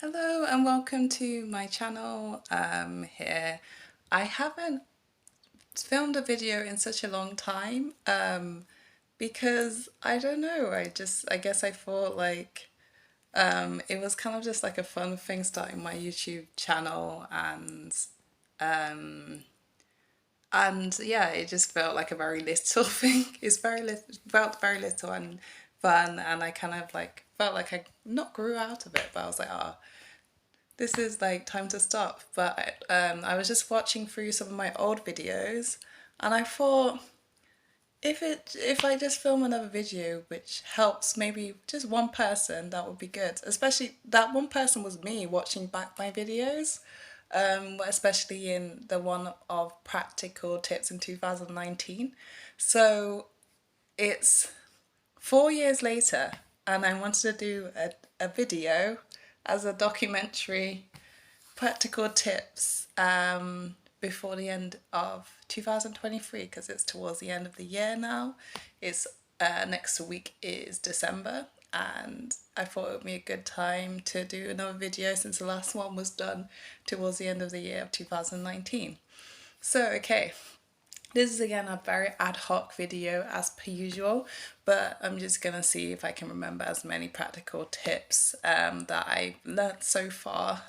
Hello and welcome to my channel. Here I haven't filmed a video in such a long time because I don't know, I guess I thought like it was kind of just like a fun thing starting my YouTube channel, um and yeah, it just felt like a very little thing. It's very little, felt very little and fun, and I kind of like felt like I not grew out of it, but I was like, oh, this is like time to stop. But I was just watching through some of my old videos, and I thought if I just film another video which helps maybe just one person, that would be good. Especially that one person was me watching back my videos, especially in the one of practical tips in 2019. So it's 4 years later, and I wanted to do a video as a documentary practical tips before the end of 2023, because it's towards the end of the year now. It's next week is December, and I thought it would be a good time to do another video since the last one was done towards the end of the year of 2019. So okay, this is again a very ad hoc video as per usual, but I'm just gonna see if I can remember as many practical tips that I've learnt so far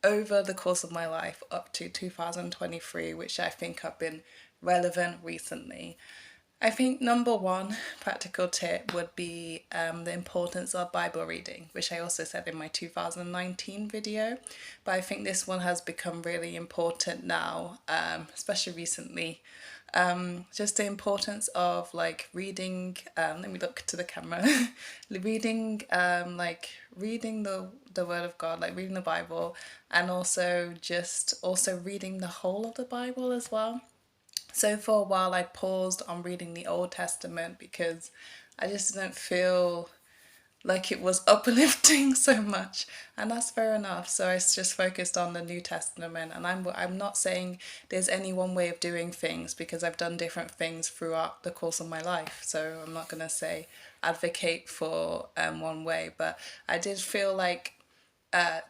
over the course of my life up to 2023, which I think have been relevant recently. I think number one practical tip would be the importance of Bible reading, which I also said in my 2019 video. But I think this one has become really important now, especially recently. Just the importance of like reading, let me look to the camera, reading, like reading the Word of God, like reading the Bible, and also reading the whole of the Bible as well. So for a while I paused on reading the Old Testament because I just didn't feel like it was uplifting so much, and that's fair enough. So I just focused on the New Testament, and I'm not saying there's any one way of doing things because I've done different things throughout the course of my life. So I'm not gonna say advocate for one way, but I did feel like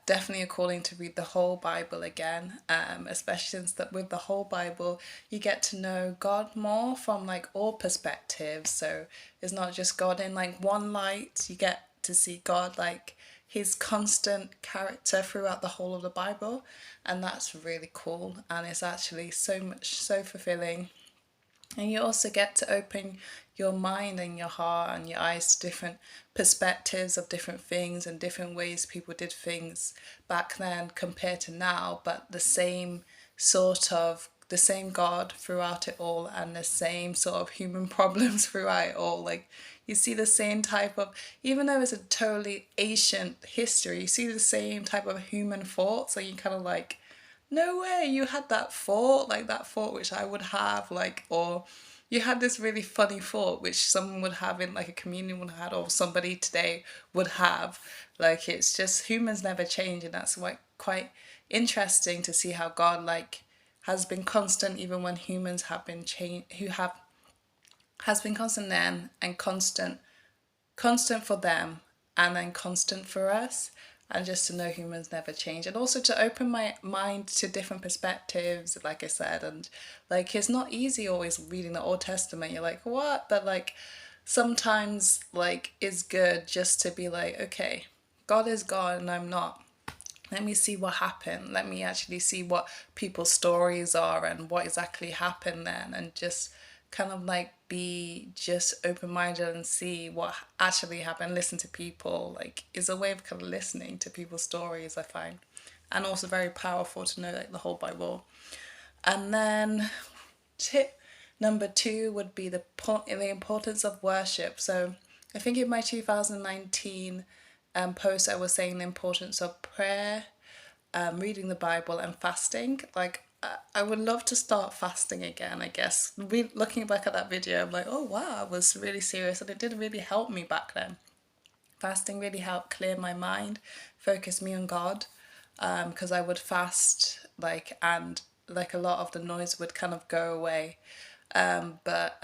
definitely a calling to read the whole Bible again, especially since that with the whole Bible you get to know God more from like all perspectives. So it's not just God in like one light, you get to see God like his constant character throughout the whole of the Bible, and that's really cool, and it's actually so fulfilling. And you also get to open your mind and your heart and your eyes to different perspectives of different things and different ways people did things back then compared to now, but the same God throughout it all, and the same sort of human problems throughout it all. Like you see the same type of, even though it's a totally ancient history, you see the same type of human thoughts. So you kind of like, no way, you had that thought, like that thought which I would have, like, or you had this really funny thought which someone would have in like a communion would have, or somebody today would have. Like it's just humans never change, and that's like quite interesting to see how God like has been constant even when humans have been changed, who have has been constant then and constant for them, and then constant for us. And just to know humans never change, and also to open my mind to different perspectives, like I said. And like it's not easy always reading the Old Testament, you're like what, but like sometimes like it's good just to be like, okay, God is God and I'm not. Let me see what happened, let me actually see what people's stories are and what exactly happened then, and just kind of like be just open-minded and see what actually happened, listen to people. Like is a way of kind of listening to people's stories, I find, and also very powerful to know like the whole Bible. And then tip number two would be the importance of worship. So I think in my 2019 post I was saying the importance of prayer, reading the Bible, and fasting. Like I would love to start fasting again, I guess. Looking back at that video, I'm like, oh wow, I was really serious, and it did really help me back then. Fasting really helped clear my mind, focus me on God, because I would fast like, and like a lot of the noise would kind of go away. But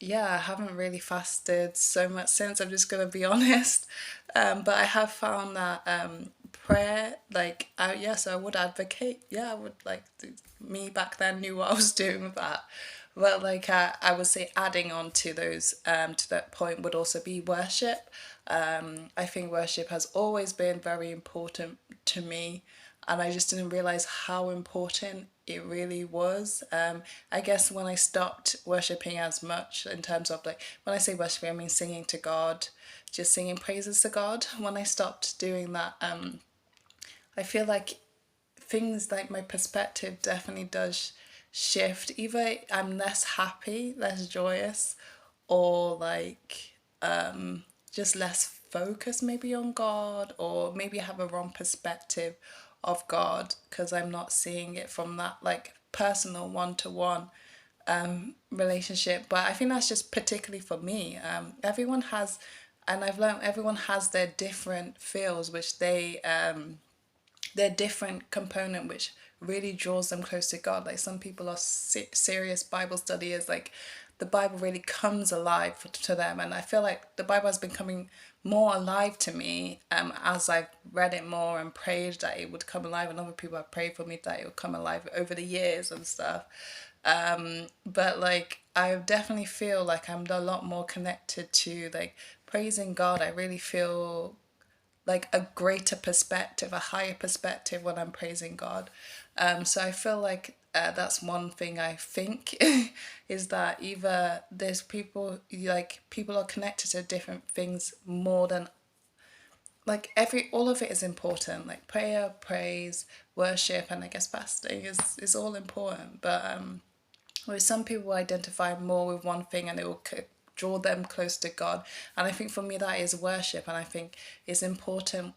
yeah, I haven't really fasted so much since, I'm just gonna be honest. But I have found that prayer, like, yes, I would advocate. Yeah, I would like me back then knew what I was doing with that. But like, I would say adding on to those, to that point would also be worship. I think worship has always been very important to me, and I just didn't realize how important it really was. I guess when I stopped worshiping as much, in terms of like, when I say worshiping, I mean singing to God, just singing praises to God. When I stopped doing that, I feel like things like my perspective definitely does shift. Either I'm less happy, less joyous, or like just less focused maybe on God, or maybe I have a wrong perspective of God because I'm not seeing it from that like personal one-to-one relationship. But I think that's just particularly for me. Everyone has, and I've learned everyone has their different feels, which their different component which really draws them close to God. Like some people are serious Bible studiers, like the Bible really comes alive to them, and I feel like the Bible has been coming more alive to me as I've read it more and prayed that it would come alive, and other people have prayed for me that it would come alive over the years and stuff. But like I definitely feel like I'm a lot more connected to like praising God. I really feel like a greater perspective, a higher perspective when I'm praising God. So I feel like that's one thing I think is that either there's people like people are connected to different things more than like every all of it is important, like prayer, praise, worship, and I guess fasting is all important. But whereas some people identify more with one thing and it will draw them close to God. And I think for me that is worship, and I think it's important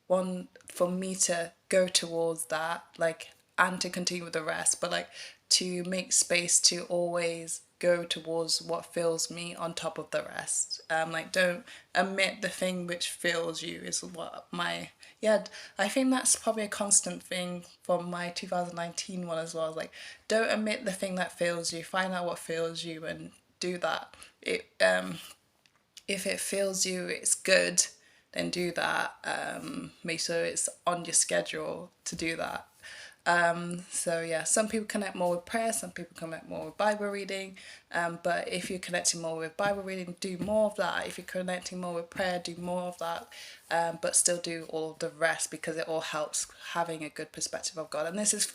one for me to go towards that, like, and to continue with the rest, but like to make space to always go towards what fills me on top of the rest. Like don't omit the thing which fills you is what my yeah. I think that's probably a constant thing from my 2019 one as well. Like don't omit the thing that fills you. Find out what fills you and do that. It if it feels you it's good, then do that. Make sure it's on your schedule to do that. So yeah, some people connect more with prayer, some people connect more with Bible reading. But if you're connecting more with Bible reading, do more of that. If you're connecting more with prayer, do more of that. But still do all of the rest because it all helps having a good perspective of God. And this is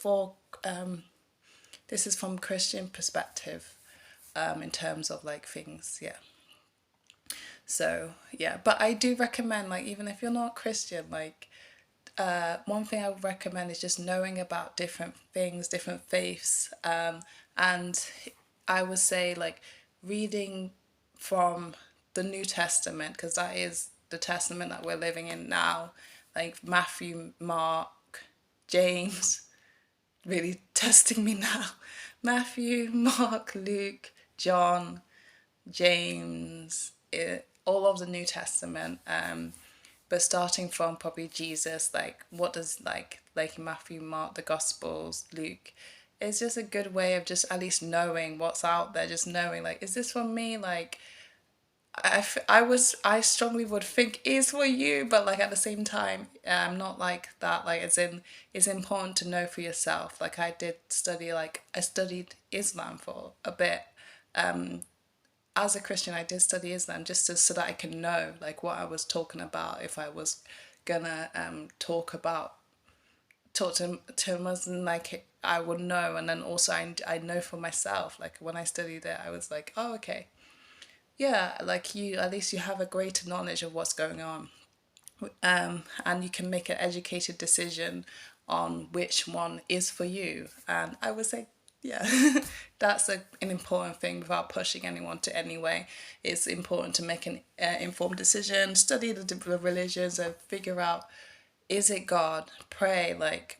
from Christian perspective, in terms of like things, yeah. So yeah, but I do recommend, like, even if you're not Christian, like one thing I would recommend is just knowing about different things, different faiths, and I would say like reading from the New Testament, because that is the testament that we're living in now, like Matthew, Mark, James, really testing me now. Matthew, Mark, Luke, John, James, all of the New Testament. But starting from probably Jesus, like what does like Matthew, Mark, the Gospels, Luke, it's just a good way of just at least knowing what's out there, just knowing like, is this for me? Like I strongly would think is for you, but like at the same time, I'm not like that. Like it's important to know for yourself. Like I studied Islam for a bit. As a Christian, I did study Islam just so that I can know like what I was talking about if I was gonna talk to a Muslim, like I would know. And then also I know for myself, like when I studied it, I was like, oh okay, yeah, like you at least you have a greater knowledge of what's going on, and you can make an educated decision on which one is for you. And I would say, yeah, that's an important thing without pushing anyone to any way. It's important to make an informed decision, study the different religions, and figure out, is it God? Pray, like,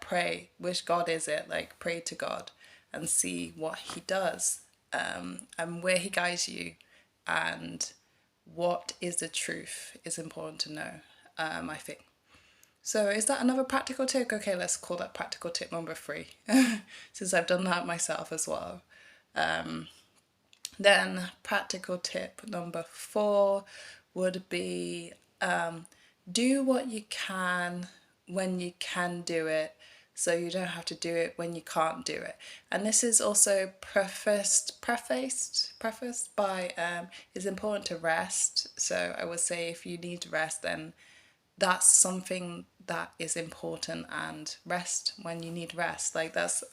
pray, which God is it? Like, pray to God and see what He does, and where He guides you, and what is the truth is important to know, I think. So is that another practical tip? Okay, let's call that practical tip number 3, since I've done that myself as well. Then practical tip number 4 would be do what you can when you can do it, so you don't have to do it when you can't do it. And this is also prefaced by it's important to rest. So I would say if you need to rest, then that's something that is important, and rest when you need rest. Like that's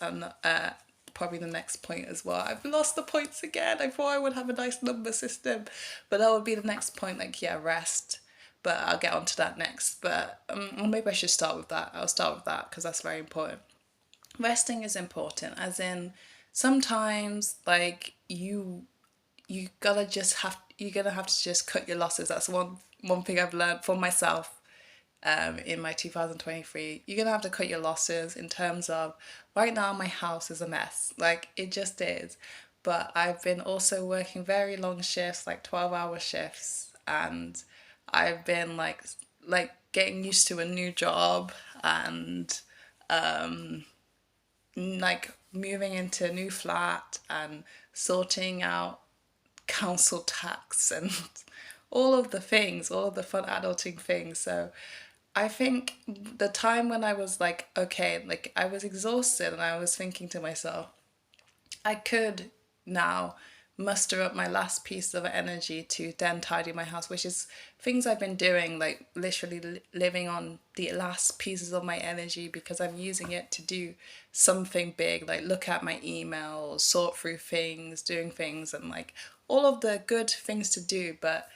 probably the next point as well. I've lost the points again. I thought I would have a nice number system, but that would be the next point. Like, yeah, rest. But I'll get onto that next. But maybe I should start with that. I'll start with that because that's very important. Resting is important, as in sometimes like you gotta just have you're gonna have to just cut your losses. That's one thing I've learned for myself in my 2023. You're gonna have to cut your losses in terms of right now my house is a mess. Like it just is. But I've been also working very long shifts, like 12-hour shifts, and I've been like getting used to a new job and like moving into a new flat and sorting out council tax and all of the things, all of the fun adulting things. So I think the time when I was like, okay, like I was exhausted and I was thinking to myself, I could now muster up my last piece of energy to then tidy my house, which is things I've been doing, like literally living on the last pieces of my energy because I'm using it to do something big, like look at my emails, sort through things, doing things, and like all of the good things to do. But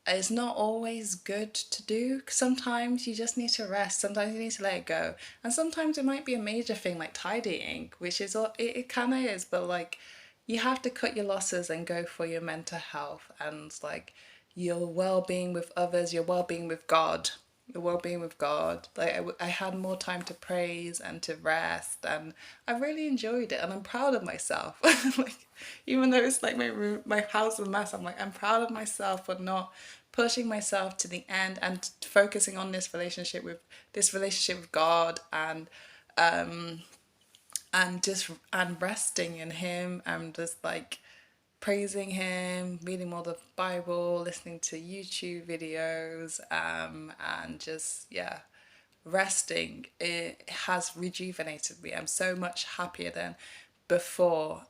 it's not always good to do. Sometimes you just need to rest. Sometimes you need to let it go. And sometimes it might be a major thing like tidying, which is all it kind of is, but like you have to cut your losses and go for your mental health and like your well-being with others, your well-being with God, your well-being with God. Like I had more time to praise and to rest, and I really enjoyed it, and I'm proud of myself. Like even though it's like my room, my house is a mess, I'm like I'm proud of myself for not pushing myself to the end and focusing on this relationship with God, and just and resting in Him and just like praising Him, reading more the Bible, listening to YouTube videos, and just yeah, resting. It has rejuvenated me. I'm so much happier than before.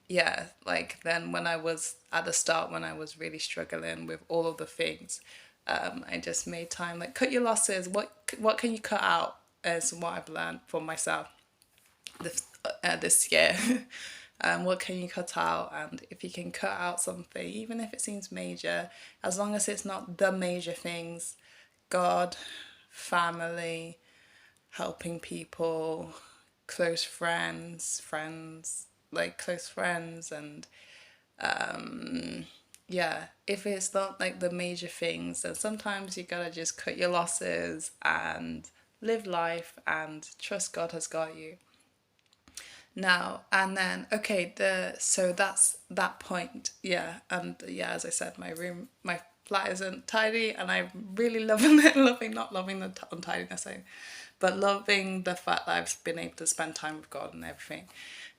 Yeah, like then when I was at the start, when I was really struggling with all of the things, I just made time. Like cut your losses. What can you cut out? Is what I've learned for myself this year. What can you cut out? And if you can cut out something, even if it seems major, as long as it's not the major things, God, family, helping people, close friends, and yeah, if it's not like the major things, then sometimes you gotta just cut your losses and live life and trust God has got you. Now and then, okay, so that's that point. Yeah, and yeah, as I said, my flat isn't tidy, and I'm really loving it. Not loving the untidiness, but loving the fact that I've been able to spend time with God and everything.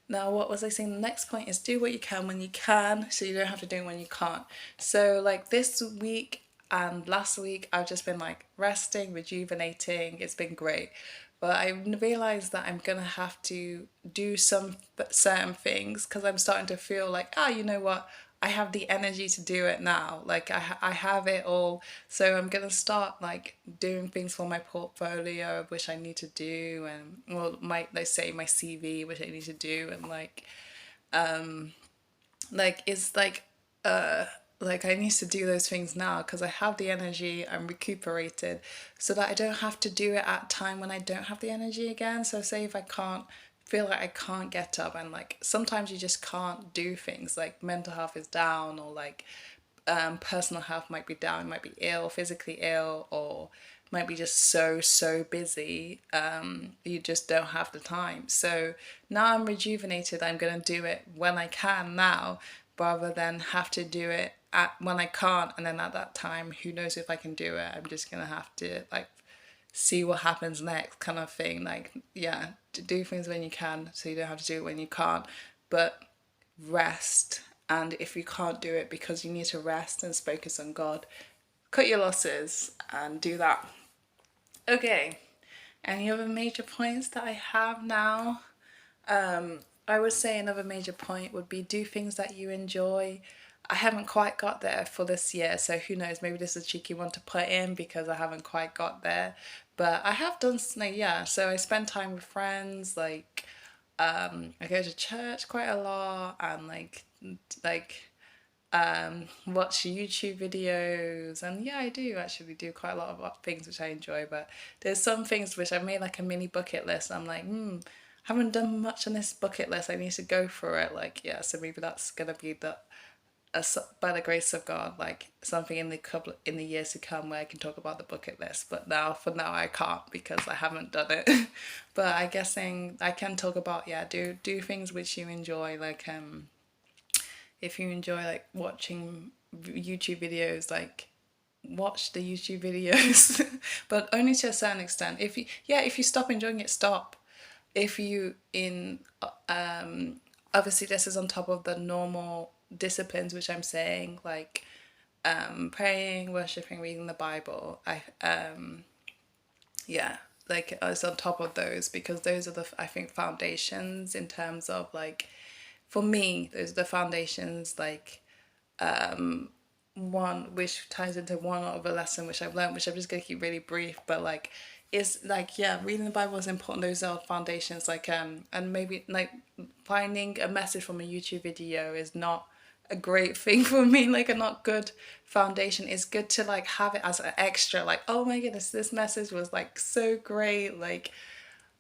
Now, what was I saying? The next point is do what you can when you can, so you don't have to do it when you can't. So, like this week and last week, I've just been like resting, rejuvenating. It's been great. But I realized that I'm gonna have to do some certain things because I'm starting to feel like, you know what? I have the energy to do it now. Like I have it all. So I'm gonna start like doing things for my portfolio, which I need to do, and well, they say my CV, which I need to do, and like it's like I need to do those things now because I have the energy, I'm recuperated, so that I don't have to do it at a time when I don't have the energy again. So say if I can't feel like I can't get up, and like sometimes you just can't do things, like mental health is down, or like personal health might be down, you might be ill, physically ill, or might be just so busy, you just don't have the time. So now I'm rejuvenated, I'm gonna do it when I can now, rather than have to do it when I can't, and then at that time who knows if I can do it. I'm just gonna have to like see what happens next, kind of thing. Like yeah, to do things when you can so you don't have to do it when you can't, but rest. And if you can't do it because you need to rest and focus on God, cut your losses and do that. Okay, any other major points that I have now? I would say another major point would be do things that you enjoy. I haven't quite got there for this year, so who knows, maybe this is a cheeky one to put in because I haven't quite got there. But I have done, like, yeah, so I spend time with friends, like, I go to church quite a lot and like watch YouTube videos, and yeah, I do actually do quite a lot of things which I enjoy, but there's some things which I made like a mini bucket list. I'm like, haven't done much on this bucket list. I need to go for it. Like, yeah, so maybe that's gonna be by the grace of God, like something in the years to come where I can talk about the bucket list. But for now I can't because I haven't done it. But I guessing I can talk about, yeah, do things which you enjoy, like if you enjoy like watching YouTube videos, like watch the YouTube videos, but only to a certain extent. If you stop enjoying it, stop. If you in obviously this is on top of the normal disciplines which I'm saying, like praying, worshiping, reading the Bible. Yeah, like it's on top of those because those are the, I think, foundations in terms of like, for me those are the foundations, like one which ties into one other lesson which I've learned, which I'm just gonna keep really brief, but like is like, yeah, reading the Bible is important. Those are foundations, like and maybe like finding a message from a YouTube video is not a great thing for me, like a not good foundation. It's good to like have it as an extra, like, oh my goodness, this message was like so great, like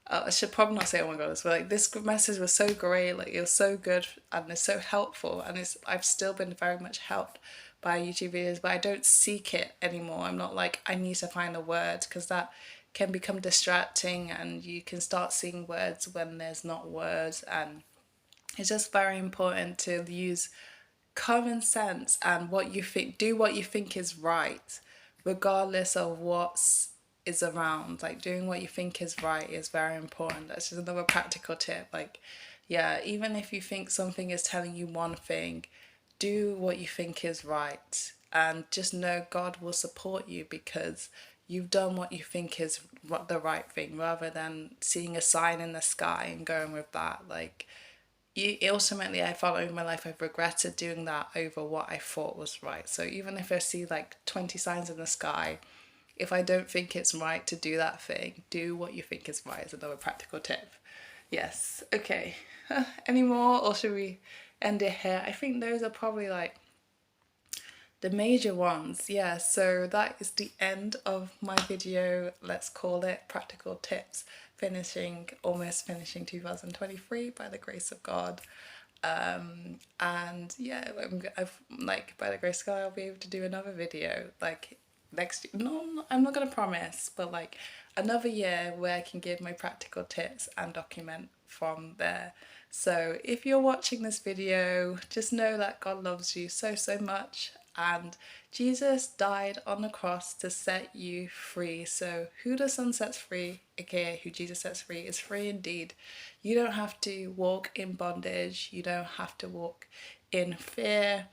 I should probably not say oh my god, but like this message was so great, like it was so good and it's so helpful, and I've still been very much helped by YouTube videos, but I don't seek it anymore. I'm not like I need to find a word, because that can become distracting and you can start seeing words when there's not words, and it's just very important to use common sense and do what you think is right, regardless of what's is around. Like doing what you think is right is very important. That's just another practical tip. Like, yeah, even if you think something is telling you one thing, do what you think is right, and just know God will support you because you've done what you think is the right thing, rather than seeing a sign in the sky and going with that. Like, ultimately, I found over my life I've regretted doing that over what I thought was right. So even if I see like 20 signs in the sky, if I don't think it's right to do that thing, do what you think is right, is another practical tip. Yes. Okay. Any more, or should we end it here? I think those are probably like the major ones. Yeah, so that is the end of my video. Let's call it practical tips, almost finishing 2023 by the grace of God. And yeah, I've like, by the grace of God, I'll be able to do another video like next year. No, I'm not gonna promise, but like another year where I can give my practical tips and document from there. So if you're watching this video, just know that God loves you so, so much, and Jesus died on the cross to set you free. So who the Son sets free, aka who Jesus sets free, is free indeed. You don't have to walk in bondage, you don't have to walk in fear,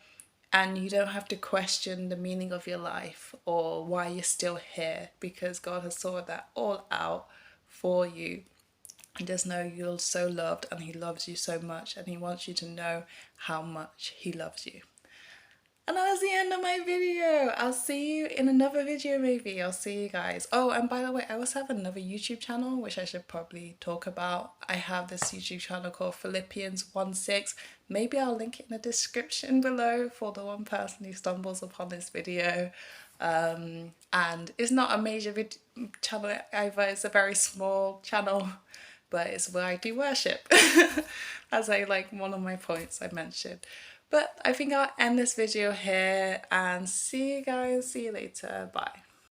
and you don't have to question the meaning of your life or why you're still here, because God has sorted that all out for you. And just know you're so loved, and He loves you so much, and He wants you to know how much He loves you. And that was the end of my video. I'll see you in another video maybe. I'll see you guys. Oh, and by the way, I also have another YouTube channel which I should probably talk about. I have this YouTube channel called Phillippians 1:6. Maybe I'll link it in the description below for the one person who stumbles upon this video. And it's not a major channel either. It's a very small channel, but it's where I do worship, as one of my points I mentioned. But I think I'll end this video here and see you guys. See you later. Bye.